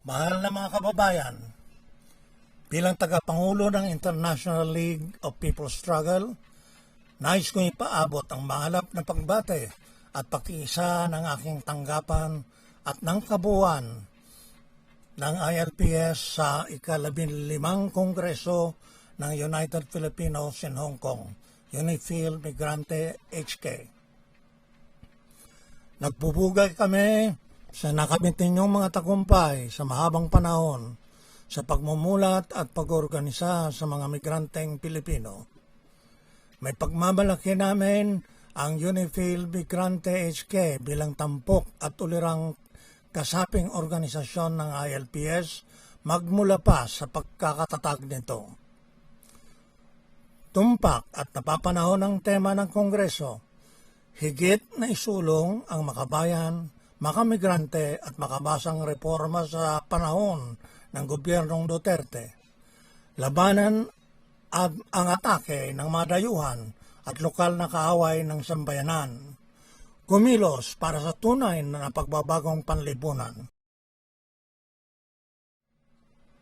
Mahal na mga kababayan, bilang tagapangulo ng International League of People's Struggle, nais kong ipaabot ang mahalap na pagbate at pakiisa ng aking tanggapan at ng kabuuan ng ILPS sa ika-15 Kongreso ng United Filipinos in Hong Kong, UNIFIL Migrante HK. Nagbubugay kami sa nakamit ninyong mga tagumpay sa mahabang panahon sa pagmumulat at pag-organisa sa mga migranteng Pilipino. May pagmamalaki namin ang UNIFIL Migrante HK bilang tampok at ulirang kasaping organisasyon ng ILPS magmula pa sa pagkakatatag nito. Tumpak at napapanahon ang tema ng Kongreso, higit na isulong ang makabayan, makamigrante at makabasang reforma sa panahon ng gobyernong Duterte. Labanan ang atake ng mga dayuhan at lokal na kaaway ng sambayanan. Kumilos para sa tunay na pagbabagong panlipunan.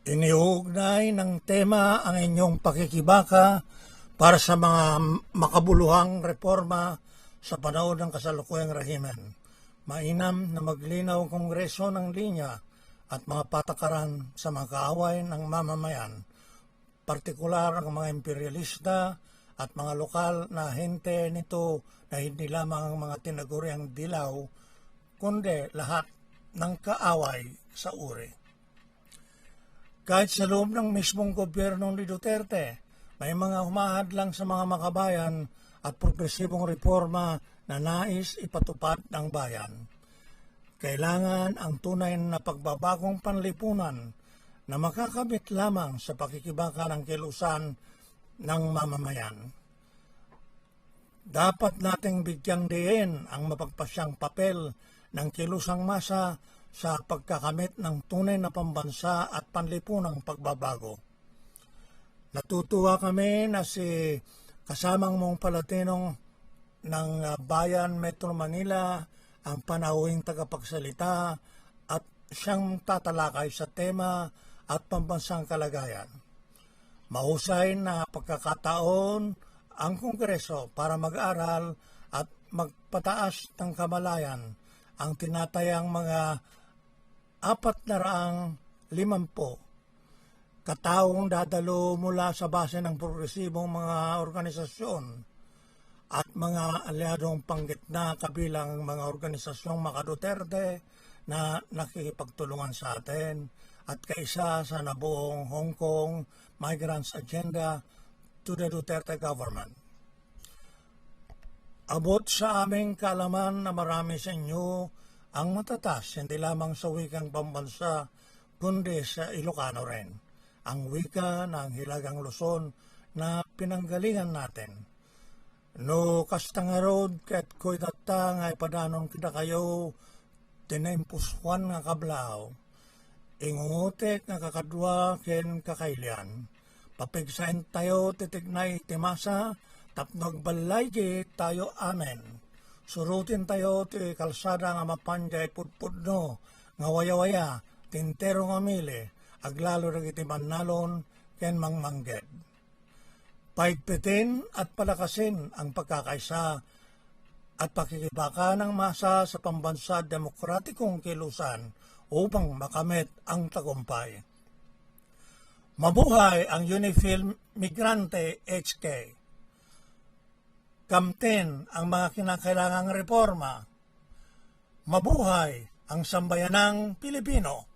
Iniuugnay ng tema ang inyong pakikibaka para sa mga makabuluhang reforma sa panahon ng kasalukuyang rehimen. Mainam na maglinaw ang Kongreso ng linya at mga patakaran sa mga kaaway ng mamamayan, partikular ang mga imperialista at mga lokal na ahente nito na hindi lamang ang mga tinaguriang dilaw, kundi lahat ng kaaway sa uri. Kahit sa loob ng mismong gobyerno ni Duterte, may mga humahadlang sa mga makabayan at progresibong reforma na nais ipatupad ng bayan. Kailangan ang tunay na pagbabagong panlipunan na makakamit lamang sa pakikibaka ng kilusan ng mamamayan. Dapat nating bigyang diin ang mapagpasyang papel ng kilusang masa sa pagkakamit ng tunay na pambansa at panlipunang pagbabago. Natutuwa kami na si kasamang mong Palatinong ng Bayan Metro Manila ang panauhing tagapagsalita at siyang tatalakay sa tema at pambansang kalagayan. Mahusay na pagkakataon ang Kongreso para mag-aral at magpataas ng kamalayan ang tinatayang mga 450 kataong dadalo mula sa base ng progresibong mga organisasyon at mga aliadong panggitna kabilang mga organisasyong maka-Duterte na nakikipagtulungan sa atin at kaisa sa nabuong Hong Kong Migrants Agenda to the Duterte government. Abot sa aming kaalaman na marami sa inyo ang matatas hindi lamang sa wikang pambansa kundi sa Ilocano rin, ang wika ng Hilagang Luzon na pinanggalingan natin. No kastangarod ket ko'y tatang ay padanon kita kayo tinempuswan nga kablaw. Ingungutek nga kakadwa ken kakailian. Papigsain tayo titignay timasa tapnog balay tayo amen. Surutin tayo ti kalsada nga mapanjay pudpudno nga waya-waya tintero nga mili aglalo iti manalon ken mangmangged. Paigpitin at palakasin ang pagkakaisa at pakikibaka ng masa sa pambansa demokratikong kilusan upang makamit ang tagumpay. Mabuhay ang UNIFIL Migrante HK. Kamtin ang mga kinakailangang reforma. Mabuhay ang sambayanang Pilipino.